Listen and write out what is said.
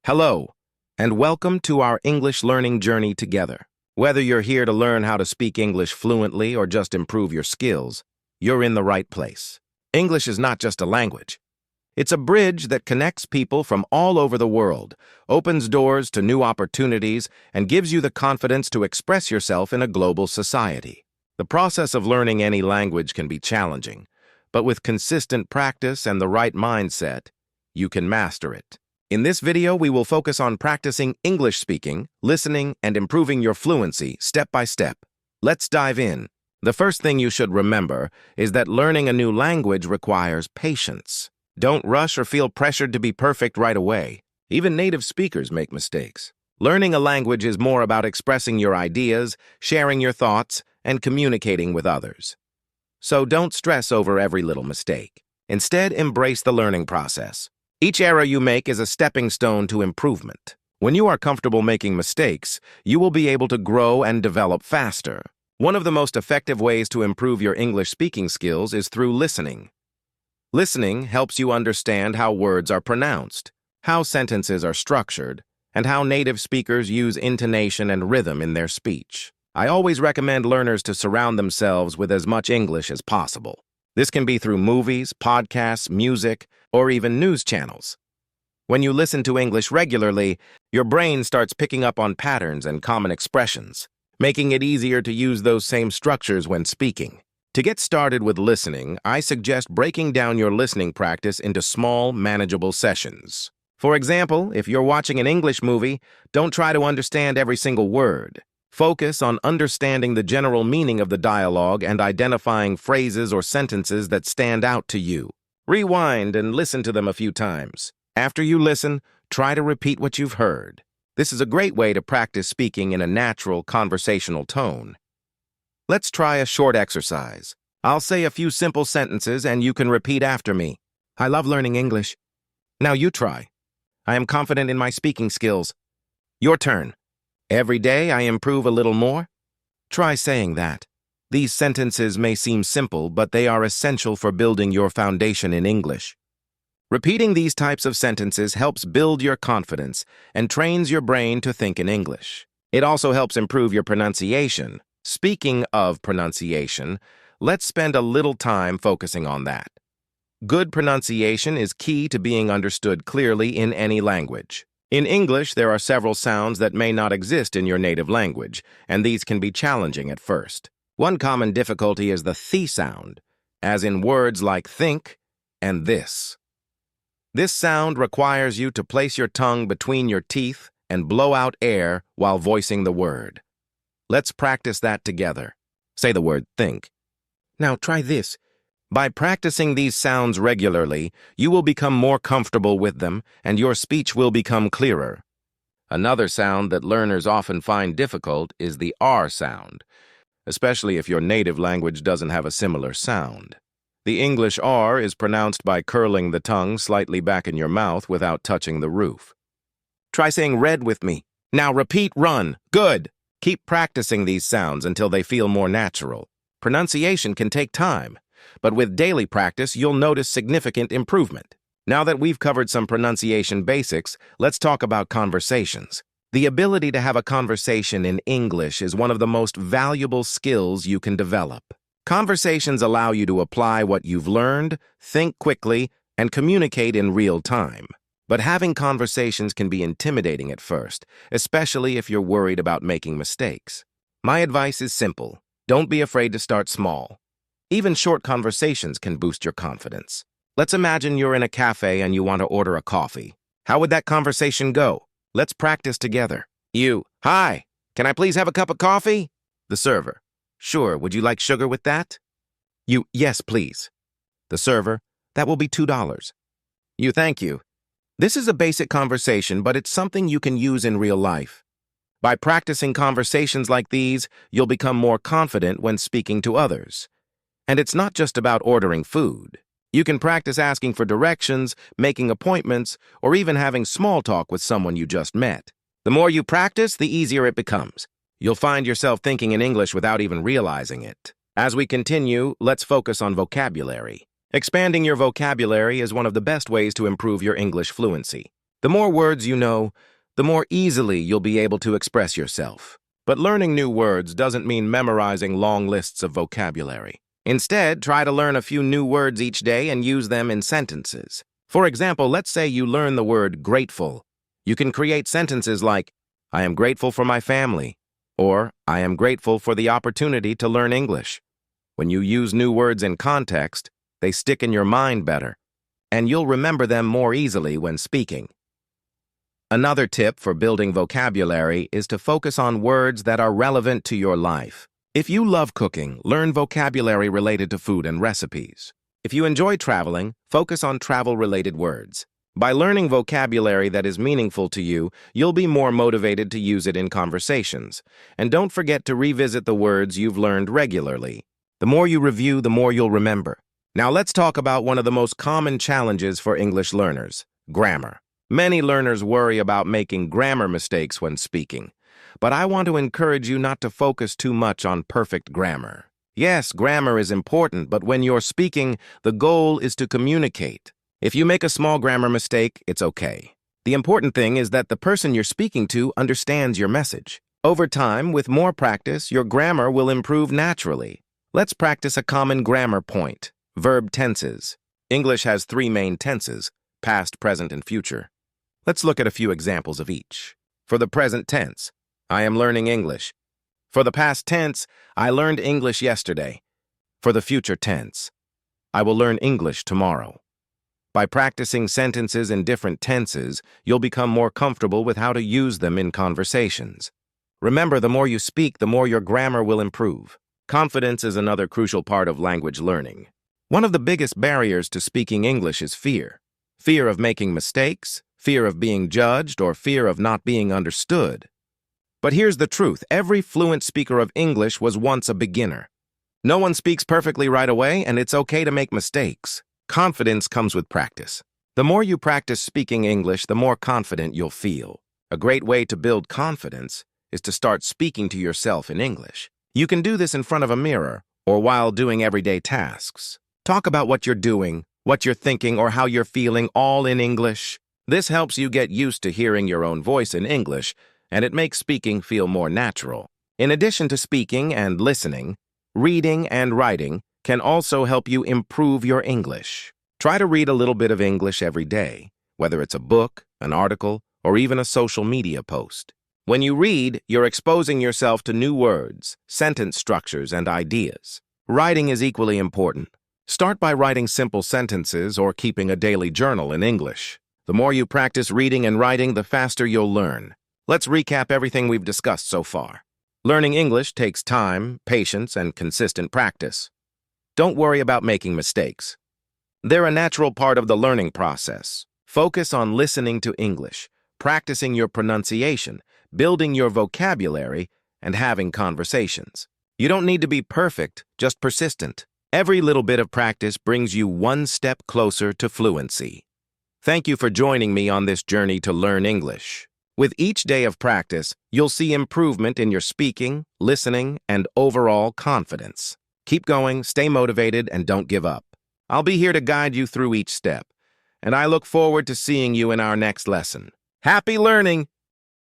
Hello, and welcome to our English learning journey together. Whether you're here to learn how to speak English fluently or just improve your skills, you're in the right place. English is not just a language. It's a bridge that connects people from all over the world, opens doors to new opportunities, and gives you the confidence to express yourself in a global society. The process of learning any language can be challenging, but with consistent practice and the right mindset, you can master it. In this video, we will focus on practicing English speaking, listening, and improving your fluency step by step. Let's dive in. The first thing you should remember is that learning a new language requires patience. Don't rush or feel pressured to be perfect right away. Even native speakers make mistakes. Learning a language is more about expressing your ideas, sharing your thoughts, and communicating with others. So don't stress over every little mistake. Instead, embrace the learning process. Each error you make is a stepping stone to improvement. When you are comfortable making mistakes, you will be able to grow and develop faster. One of the most effective ways to improve your English speaking skills is through listening. Listening helps you understand how words are pronounced, how sentences are structured, and how native speakers use intonation and rhythm in their speech. I always recommend learners to surround themselves with as much English as possible. This can be through movies, podcasts, music, or even news channels. When you listen to English regularly, your brain starts picking up on patterns and common expressions, making it easier to use those same structures when speaking. To get started with listening, I suggest breaking down your listening practice into small, manageable sessions. For example, if you're watching an English movie, don't try to understand every single word. Focus on understanding the general meaning of the dialogue and identifying phrases or sentences that stand out to you. Rewind and listen to them a few times. After you listen, try to repeat what you've heard. This is a great way to practice speaking in a natural, conversational tone. Let's try a short exercise. I'll say a few simple sentences and you can repeat after me. I love learning English. Now you try. I am confident in my speaking skills. Your turn. Every day I improve a little more. Try saying that. These sentences may seem simple, but they are essential for building your foundation in English. Repeating these types of sentences helps build your confidence and trains your brain to think in English. It also helps improve your pronunciation. Speaking of pronunciation, let's spend a little time focusing on that. Good pronunciation is key to being understood clearly in any language. In English, there are several sounds that may not exist in your native language, and these can be challenging at first. One common difficulty is the th sound, as in words like think and this. This sound requires you to place your tongue between your teeth and blow out air while voicing the word. Let's practice that together. Say the word think. Now try this. By practicing these sounds regularly, you will become more comfortable with them and your speech will become clearer. Another sound that learners often find difficult is the R sound, especially if your native language doesn't have a similar sound. The English R is pronounced by curling the tongue slightly back in your mouth without touching the roof. Try saying red with me. Now repeat run. Good. Keep practicing these sounds until they feel more natural. Pronunciation can take time, but with daily practice, you'll notice significant improvement. Now that we've covered some pronunciation basics, let's talk about conversations. The ability to have a conversation in English is one of the most valuable skills you can develop. Conversations allow you to apply what you've learned, think quickly, and communicate in real time. But having conversations can be intimidating at first, especially if you're worried about making mistakes. My advice is simple. Don't be afraid to start small. Even short conversations can boost your confidence. Let's imagine you're in a cafe and you want to order a coffee. How would that conversation go? Let's practice together. You, hi, can I please have a cup of coffee? The server, sure, would you like sugar with that? You, yes, please. The server, that will be $2. You, thank you. This is a basic conversation, but it's something you can use in real life. By practicing conversations like these, you'll become more confident when speaking to others. And it's not just about ordering food. You can practice asking for directions, making appointments, or even having small talk with someone you just met. The more you practice, the easier it becomes. You'll find yourself thinking in English without even realizing it. As we continue, let's focus on vocabulary. Expanding your vocabulary is one of the best ways to improve your English fluency. The The more words you know, the more easily you'll be able to express yourself. But learning new words doesn't mean memorizing long lists of vocabulary. Instead, try to learn a few new words each day and use them in sentences. For example, let's say you learn the word grateful. You can create sentences like, I am grateful for my family, or I am grateful for the opportunity to learn English. When you use new words in context, they stick in your mind better, and you'll remember them more easily when speaking. Another tip for building vocabulary is to focus on words that are relevant to your life. If you love cooking, learn vocabulary related to food and recipes. If you enjoy traveling, focus on travel-related words. By learning vocabulary that is meaningful to you, you'll be more motivated to use it in conversations. And don't forget to revisit the words you've learned regularly. The more you review, the more you'll remember. Now let's talk about one of the most common challenges for English learners, grammar. Many learners worry about making grammar mistakes when speaking, but I want to encourage you not to focus too much on perfect grammar. Yes, grammar is important, but when you're speaking, the goal is to communicate. If you make a small grammar mistake, it's okay. The important thing is that the person you're speaking to understands your message. Over time, with more practice, your grammar will improve naturally. Let's practice a common grammar point, verb tenses. English has 3 main tenses, past, present, and future. Let's look at a few examples of each. For the present tense, I am learning English. For the past tense, I learned English yesterday. For the future tense, I will learn English tomorrow. By practicing sentences in different tenses, you'll become more comfortable with how to use them in conversations. Remember, the more you speak, the more your grammar will improve. Confidence is another crucial part of language learning. One of the biggest barriers to speaking English is fear. Fear of making mistakes, fear of being judged, or fear of not being understood. But here's the truth. Every fluent speaker of English was once a beginner. No one speaks perfectly right away, and it's okay to make mistakes. Confidence comes with practice. The more you practice speaking English, the more confident you'll feel. A great way to build confidence is to start speaking to yourself in English. You can do this in front of a mirror or while doing everyday tasks. Talk about what you're doing, what you're thinking, or how you're feeling, all in English. This helps you get used to hearing your own voice in English, and it makes speaking feel more natural. In addition to speaking and listening, reading and writing can also help you improve your English. Try to read a little bit of English every day, whether it's a book, an article, or even a social media post. When you read, you're exposing yourself to new words, sentence structures, and ideas. Writing is equally important. Start by writing simple sentences or keeping a daily journal in English. The more you practice reading and writing, the faster you'll learn. Let's recap everything we've discussed so far. Learning English takes time, patience, and consistent practice. Don't worry about making mistakes. They're a natural part of the learning process. Focus on listening to English, practicing your pronunciation, building your vocabulary, and having conversations. You don't need to be perfect, just persistent. Every little bit of practice brings you one step closer to fluency. Thank you for joining me on this journey to learn English. With each day of practice, you'll see improvement in your speaking, listening, and overall confidence. Keep going, stay motivated, and don't give up. I'll be here to guide you through each step, and I look forward to seeing you in our next lesson. Happy learning!